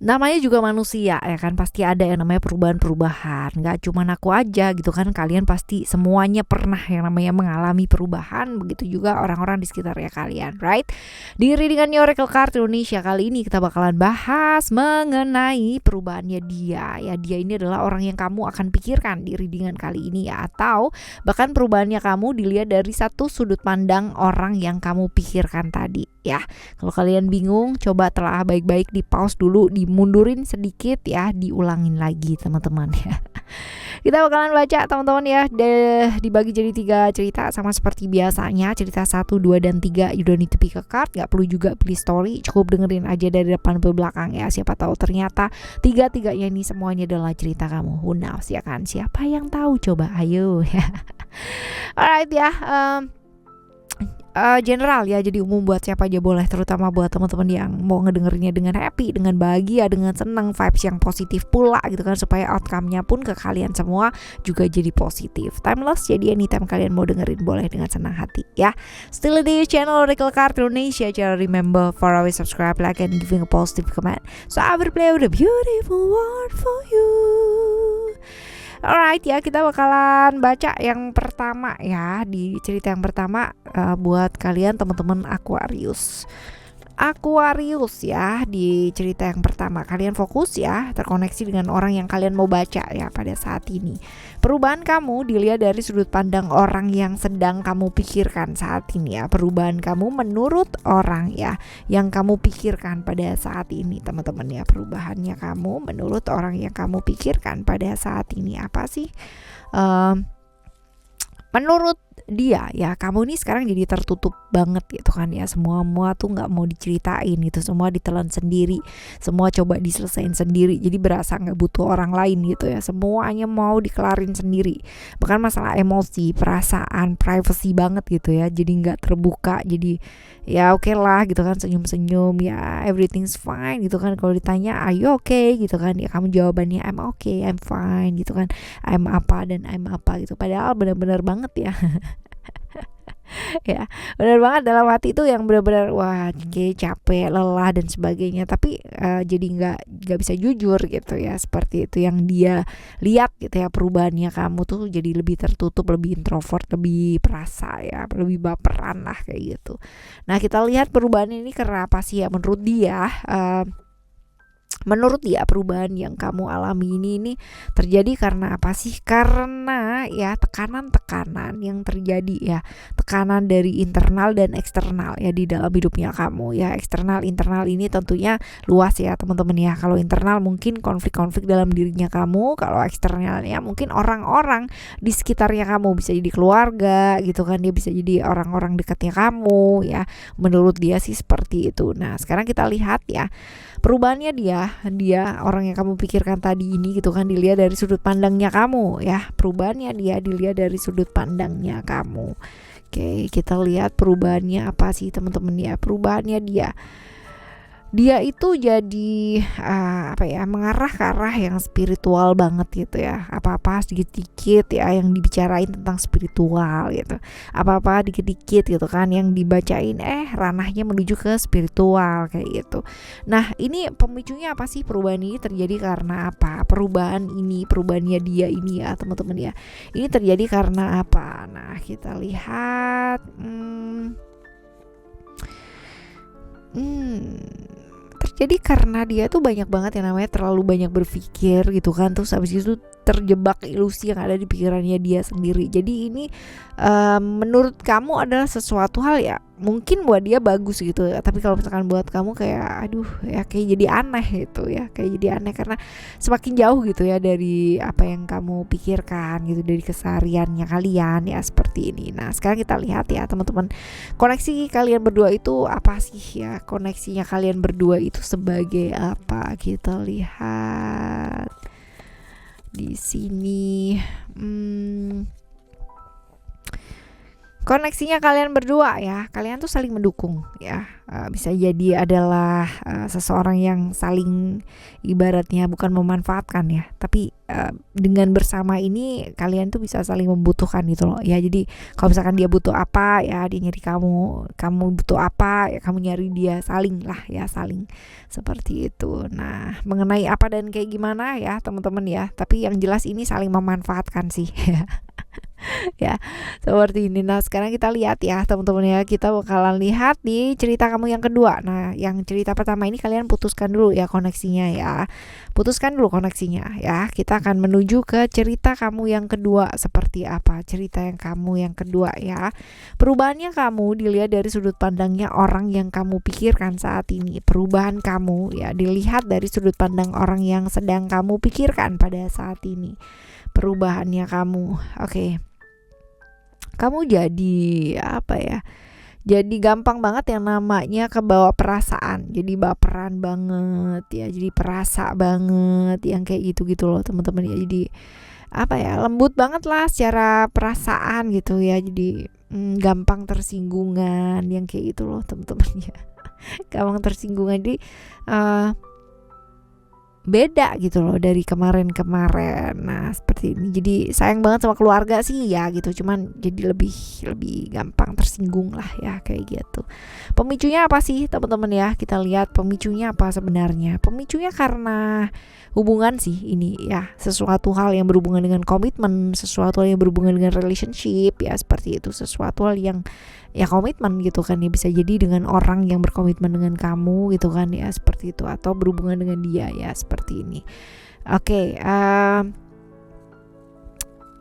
namanya juga manusia ya kan, pasti ada yang namanya perubahan-perubahan. Nggak cuma aku aja gitu kan, kalian pasti semuanya pernah yang namanya mengalami perubahan. Begitu juga orang-orang di sekitar ya kalian, right? Di readingan Oracle Card Indonesia kali ini kita bakalan bahas mengenai perubahannya dia. Ya, dia ini adalah orang yang kamu akan pikirkan di readingan kali ini ya, atau bahkan perubahannya kamu dilihat dari satu sudut pandang orang yang kamu pikirkan tadi ya. Kalau kalian bingung, coba telah baik-baik, di pause dulu, dimundurin sedikit ya, diulangin lagi teman-teman ya. Kita bakalan baca teman-teman ya, dibagi jadi 3 cerita sama seperti biasanya. Cerita 1, 2, dan 3 you don't need to pick a card, gak perlu juga pilih story, cukup dengerin aja dari depan ke belakang ya. Siapa tahu ternyata 3-3-nya ini semuanya adalah cerita kamu. Who knows ya kan, siapa yang tahu, coba ayo ya. Alright ya, general ya, jadi umum buat siapa aja boleh, terutama buat teman-teman yang mau ngedengerinnya dengan happy, dengan bahagia, dengan seneng, vibes yang positif pula gitu kan, supaya outcome-nya pun ke kalian semua juga jadi positif. Timeless, jadi anytime kalian mau dengerin boleh dengan senang hati ya. Still di channel Oracle Card Indonesia, jangan remember for always subscribe, like, and giving a positive comment, so I will play with a beautiful word for you. Alright ya, kita bakalan baca yang pertama ya. Di cerita yang pertama buat kalian teman-teman Aquarius ya, di cerita yang pertama kalian fokus ya, terkoneksi dengan orang yang kalian mau baca ya pada saat ini. Perubahan kamu dilihat dari sudut pandang orang yang sedang kamu pikirkan saat ini ya. Perubahan kamu menurut orang ya yang kamu pikirkan pada saat ini teman-teman ya. Perubahannya kamu menurut orang yang kamu pikirkan pada saat ini apa sih? Menurut dia ya, kamu ini sekarang jadi tertutup banget gitu kan ya, semua tuh nggak mau diceritain gitu, semua ditelan sendiri, semua coba diselesain sendiri, jadi berasa nggak butuh orang lain gitu ya, semuanya mau dikelarin sendiri, bahkan masalah emosi, perasaan, privacy banget gitu ya, jadi nggak terbuka, jadi ya oke lah gitu kan, senyum-senyum ya, everything's fine gitu kan, kalau ditanya are you okay gitu kan ya, kamu jawabannya I'm okay, I'm fine gitu kan, I'm apa dan I'm apa gitu, padahal benar-benar banget ya. Ya benar banget, dalam hati itu yang benar-benar wah kayak capek, lelah dan sebagainya, tapi jadi nggak bisa jujur gitu ya, seperti itu yang dia lihat gitu ya. Perubahannya kamu tuh jadi lebih tertutup, lebih introvert, lebih perasa ya, lebih baperan lah kayak gitu. Nah kita lihat perubahan ini karena apa sih ya menurut dia. Menurut dia perubahan yang kamu alami ini terjadi karena apa sih? Karena ya tekanan-tekanan yang terjadi ya, tekanan dari internal dan eksternal ya di dalam hidupnya kamu ya. Eksternal internal ini tentunya luas ya teman-teman ya. Kalau internal mungkin konflik-konflik dalam dirinya kamu, kalau eksternalnya mungkin orang-orang di sekitarnya kamu, bisa jadi keluarga gitu kan, dia bisa jadi orang-orang dekatnya kamu ya. Menurut dia sih seperti itu. Nah sekarang kita lihat ya perubahannya dia orang yang kamu pikirkan tadi ini gitu kan, dilihat dari sudut pandangnya kamu ya. Perubahannya dia dilihat dari sudut pandangnya kamu. Oke, kita lihat perubahannya apa sih teman-teman ya. Perubahannya dia itu jadi apa ya, mengarah ke arah yang spiritual banget gitu ya. Apa-apa sedikit-sedikit ya yang dibicarain tentang spiritual gitu, apa-apa dikit-dikit gitu kan yang dibacain ranahnya menuju ke spiritual kayak gitu. Nah ini pemicunya apa sih? Perubahan ini terjadi karena apa? Perubahannya dia ini ya teman-teman ya, ini terjadi karena apa? Nah kita lihat terjadi karena dia tuh banyak banget yang namanya terlalu banyak berpikir gitu kan, terus habis itu terjebak ilusi yang ada di pikirannya dia sendiri. Jadi ini menurut kamu adalah sesuatu hal ya mungkin buat dia bagus gitu ya, tapi kalau misalkan buat kamu kayak aduh ya kayak jadi aneh gitu ya, kayak jadi aneh karena semakin jauh gitu ya dari apa yang kamu pikirkan gitu, dari kesehariannya kalian ya seperti ini. Nah sekarang kita lihat ya teman-teman, koneksi kalian berdua itu apa sih ya, koneksinya kalian berdua itu sebagai apa? Kita lihat di sini. Koneksinya kalian berdua ya, kalian tuh saling mendukung ya. Bisa jadi adalah seseorang yang saling ibaratnya bukan memanfaatkan ya, tapi dengan bersama ini kalian tuh bisa saling membutuhkan gitu loh ya. Jadi kalau misalkan dia butuh apa ya, dia nyari kamu, kamu butuh apa ya, kamu nyari dia, saling lah ya, saling seperti itu. Nah, mengenai apa dan kayak gimana ya teman-teman ya, tapi yang jelas ini saling memanfaatkan sih ya. Ya, seperti ini. Nah, sekarang kita lihat ya teman-teman ya, kita bakalan lihat di cerita kamu yang kedua. Nah, yang cerita pertama ini kalian putuskan dulu ya koneksinya ya, putuskan dulu koneksinya ya. Kita akan menuju ke cerita kamu yang kedua. Seperti apa cerita yang kamu yang kedua ya. Perubahannya kamu dilihat dari sudut pandangnya orang yang kamu pikirkan saat ini. Perubahan kamu ya dilihat dari sudut pandang orang yang sedang kamu pikirkan pada saat ini. Perubahannya kamu, oke. Kamu jadi apa ya, jadi gampang banget yang namanya kebawa perasaan, jadi baperan banget ya, jadi perasa banget yang kayak gitu-gitu loh teman-teman ya. Jadi apa ya, lembut banget lah secara perasaan gitu ya, jadi gampang tersinggungan yang kayak gitu loh teman-teman ya. Gampang tersinggungan, jadi beda gitu loh dari kemarin-kemarin. Nah, seperti ini. Jadi sayang banget sama keluarga sih ya gitu. Cuman jadi lebih gampang tersinggung lah ya kayak gitu. Pemicunya apa sih teman-teman ya? Kita lihat pemicunya apa sebenarnya. Pemicunya karena hubungan sih ini ya. Sesuatu hal yang berhubungan dengan komitmen, sesuatu hal yang berhubungan dengan relationship ya, seperti itu. Sesuatu hal yang ya komitmen gitu kan ya, bisa jadi dengan orang yang berkomitmen dengan kamu gitu kan ya, seperti itu, atau berhubungan dengan dia ya, seperti ini. Oke,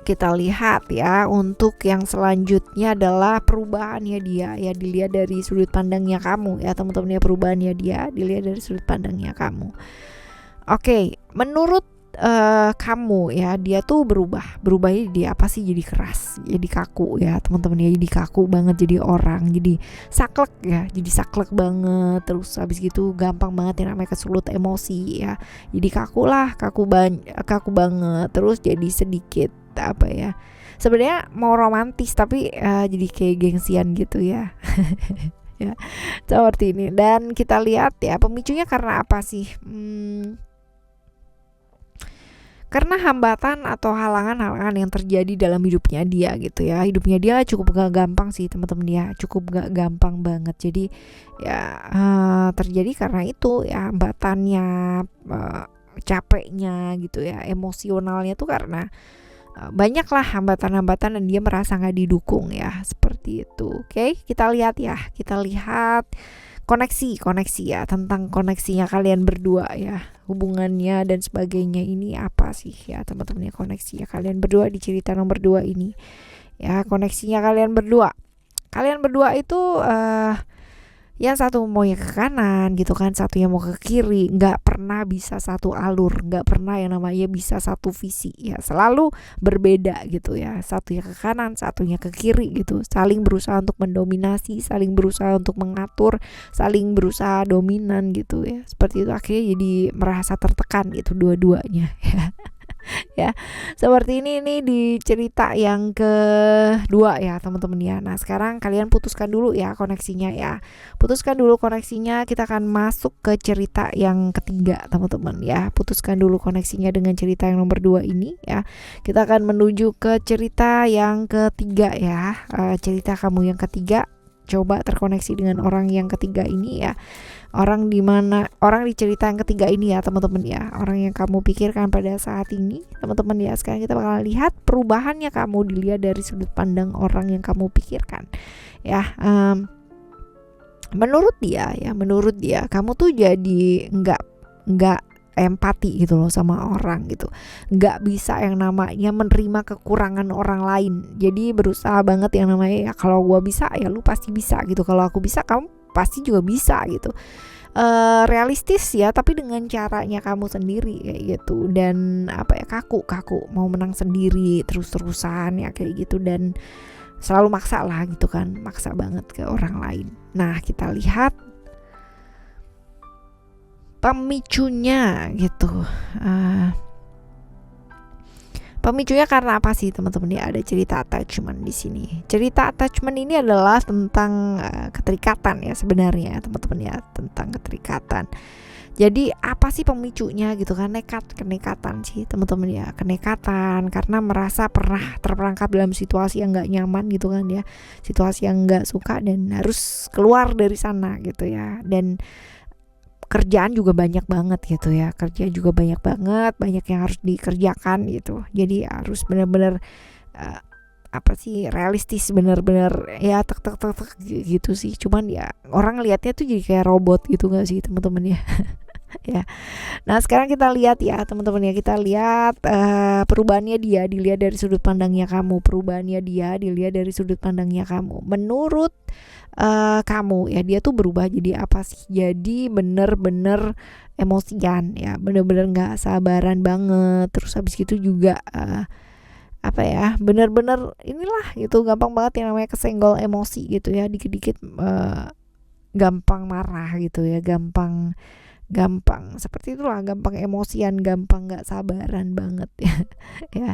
kita lihat ya untuk yang selanjutnya adalah perubahannya dia ya, dilihat dari sudut pandangnya kamu ya teman-teman ya. Perubahannya dia dilihat dari sudut pandangnya kamu. Oke, menurut kamu ya, dia tuh berubahnya dia apa sih, jadi keras, jadi kaku ya teman-teman ya, jadi kaku banget, jadi orang jadi saklek ya, jadi saklek banget. Terus habis gitu gampang banget yang namanya kesulut emosi ya, jadi kaku lah, kaku banget. Terus jadi sedikit apa ya, sebenarnya mau romantis tapi jadi kayak gengsian gitu ya. Ya, seperti ini. Dan kita lihat ya pemicunya karena apa sih, karena hambatan atau halangan-halangan yang terjadi dalam hidupnya dia gitu ya. Hidupnya dia cukup gak gampang sih teman-teman ya, cukup gak gampang banget. Jadi ya terjadi karena itu ya, hambatannya, capeknya gitu ya, emosionalnya tuh karena banyaklah hambatan-hambatan dan dia merasa gak didukung ya, seperti itu. Oke, kita lihat ya, kita lihat koneksi ya, tentang koneksinya kalian berdua ya, hubungannya dan sebagainya ini apa sih ya teman-teman ya, koneksinya kalian berdua di cerita nomor 2 ini ya. Koneksinya kalian berdua itu yang satu mau ke kanan gitu kan, satunya mau ke kiri, nggak pernah bisa satu alur, nggak pernah yang namanya bisa satu visi ya, selalu berbeda gitu ya, satunya ke kanan, satunya ke kiri gitu, saling berusaha untuk mendominasi, saling berusaha untuk mengatur, saling berusaha dominan gitu ya, seperti itu. Akhirnya jadi merasa tertekan gitu dua-duanya ya. Ya, seperti ini di cerita yang kedua ya teman-teman ya. Nah, sekarang kalian putuskan dulu ya koneksinya ya, putuskan dulu koneksinya. Kita akan masuk ke cerita yang ketiga teman-teman ya. Putuskan dulu koneksinya dengan cerita yang nomor 2 ini ya. Kita akan menuju ke cerita yang ketiga ya. Cerita kamu yang ketiga, coba terkoneksi dengan orang yang ketiga ini ya. Orang di cerita yang ketiga ini ya teman-teman ya, orang yang kamu pikirkan pada saat ini teman-teman ya. Sekarang kita bakal lihat perubahannya kamu dilihat dari sudut pandang orang yang kamu pikirkan ya. Menurut dia kamu tuh jadi nggak empati gitu loh sama orang gitu, nggak bisa yang namanya menerima kekurangan orang lain. Jadi berusaha banget yang namanya ya, kalau gua bisa ya lu pasti bisa gitu, kalau aku bisa kamu pasti juga bisa gitu. Realistis ya, tapi dengan caranya kamu sendiri kayak gitu. Dan apa ya, kaku mau menang sendiri terus-terusan ya kayak gitu, dan selalu maksa lah gitu kan, maksa banget ke orang lain. Nah, kita lihat pemicunya gitu. Pemicunya karena apa sih teman-teman ya? Ada cerita attachment di sini. Cerita attachment ini adalah tentang keterikatan ya sebenarnya teman-teman ya, tentang keterikatan. Jadi apa sih pemicunya gitu kan? Kenekatan sih teman-teman ya, kenekatan karena merasa pernah terperangkap dalam situasi yang nggak nyaman gitu kan ya, situasi yang nggak suka dan harus keluar dari sana gitu ya. Dan kerjaan juga banyak banget gitu ya, kerja juga banyak banget, banyak yang harus dikerjakan gitu. Jadi harus benar-benar apa sih, realistis, benar-benar ya tek tek tek tek gitu sih. Cuman ya orang lihatnya tuh jadi kayak robot gitu nggak sih teman-teman ya. Ya. Nah sekarang kita lihat ya teman-teman ya, kita lihat perubahannya dia dilihat dari sudut pandangnya kamu, perubahannya dia dilihat dari sudut pandangnya kamu. Menurut kamu ya, dia tuh berubah jadi apa sih? Jadi bener-bener emosian ya, bener-bener nggak sabaran banget. Terus habis gitu juga apa ya, bener-bener inilah gitu, gampang banget yang namanya kesenggol emosi gitu ya, dikit-dikit gampang marah gitu ya, gampang seperti itulah, gampang emosian, gampang nggak sabaran banget ya. Ya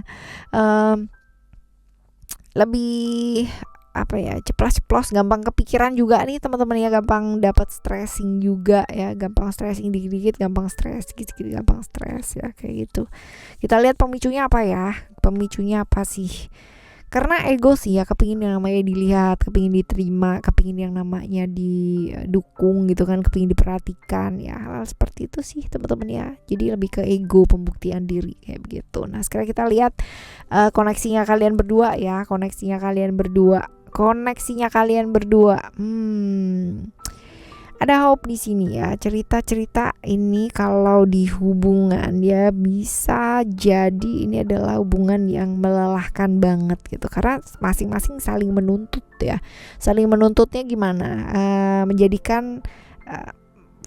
lebih apa ya, ceplas-ceplos, gampang kepikiran juga nih teman-teman ya, gampang dapat stressing juga ya, gampang stressing dikit-dikit, gampang stres dikit-dikit, gampang stres ya, kayak gitu. Kita lihat pemicunya apa ya, pemicunya apa sih? Karena ego sih ya, kepingin yang namanya dilihat, kepingin diterima, kepingin yang namanya didukung gitu kan, kepingin diperhatikan ya, hal seperti itu sih teman-teman ya. Jadi lebih ke ego, pembuktian diri kayak begitu. Nah sekarang kita lihat koneksinya kalian berdua ya, koneksinya kalian berdua. Ada hope di sini ya. Cerita-cerita ini kalau di hubungan ya bisa jadi ini adalah hubungan yang melelahkan banget gitu, karena masing-masing saling menuntut ya. Saling menuntutnya gimana? Menjadikan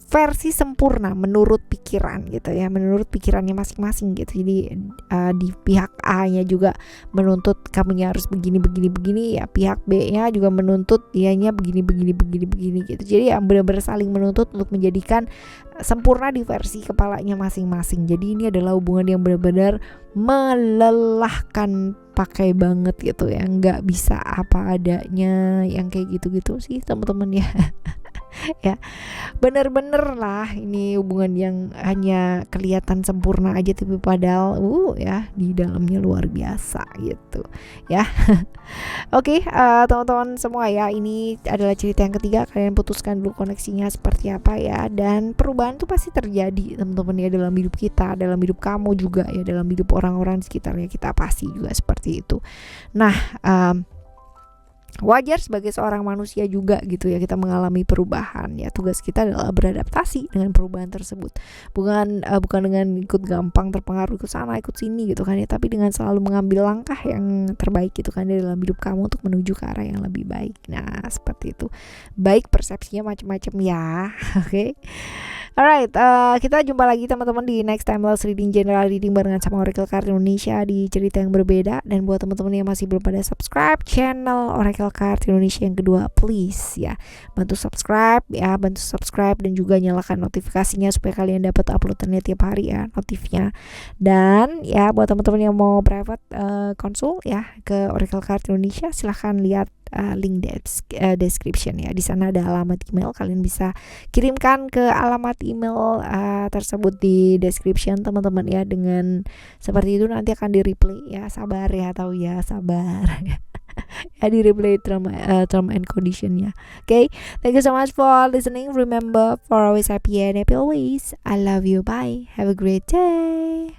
versi sempurna menurut pikiran gitu ya, menurut pikirannya masing-masing gitu. Jadi di pihak A-nya juga menuntut kamunya harus begini ya, pihak B-nya juga menuntut dianya begini gitu. Jadi yang benar-benar saling menuntut untuk menjadikan sempurna di versi kepalanya masing-masing. Jadi ini adalah hubungan yang benar-benar melelahkan pakai banget gitu ya, nggak bisa apa adanya yang kayak gitu-gitu sih teman-teman ya. Ya bener-bener lah, ini hubungan yang hanya kelihatan sempurna aja tapi padahal ya di dalamnya luar biasa gitu ya. Oke, teman-teman semua ya, ini adalah cerita yang ketiga. Kalian putuskan dulu koneksinya seperti apa ya, dan perubahan tuh pasti terjadi teman-teman ya, dalam hidup kita, dalam hidup kamu juga ya, dalam hidup orang-orang di sekitarnya kita pasti juga seperti itu. Nah wajar sebagai seorang manusia juga gitu ya, kita mengalami perubahan ya. Tugas kita adalah beradaptasi dengan perubahan tersebut, bukan dengan ikut gampang terpengaruh ke sana ikut sini gitu kan ya, tapi dengan selalu mengambil langkah yang terbaik gitu kan ya, dalam hidup kamu untuk menuju ke arah yang lebih baik. Nah seperti itu, baik persepsinya macam-macam ya. Oke. Alright, kita jumpa lagi teman-teman di next timeless reading, general reading barengan sama Oracle Card Indonesia di cerita yang berbeda. Dan buat teman-teman yang masih belum pada subscribe channel Oracle Card Indonesia yang kedua, please ya bantu subscribe dan juga nyalakan notifikasinya supaya kalian dapat uploadannya tiap hari ya, notifnya. Dan ya buat teman-teman yang mau private konsul ya ke Oracle Card Indonesia, silahkan lihat link description ya. Di sana ada alamat email, kalian bisa kirimkan ke alamat email tersebut di description teman-teman ya. Dengan seperti itu nanti akan di replay ya, sabar ya, tahu ya, sabar ya, di replay term and conditionnya. Okay, thank you so much for listening. Remember, for always happy and happy always. I love you. Bye. Have a great day.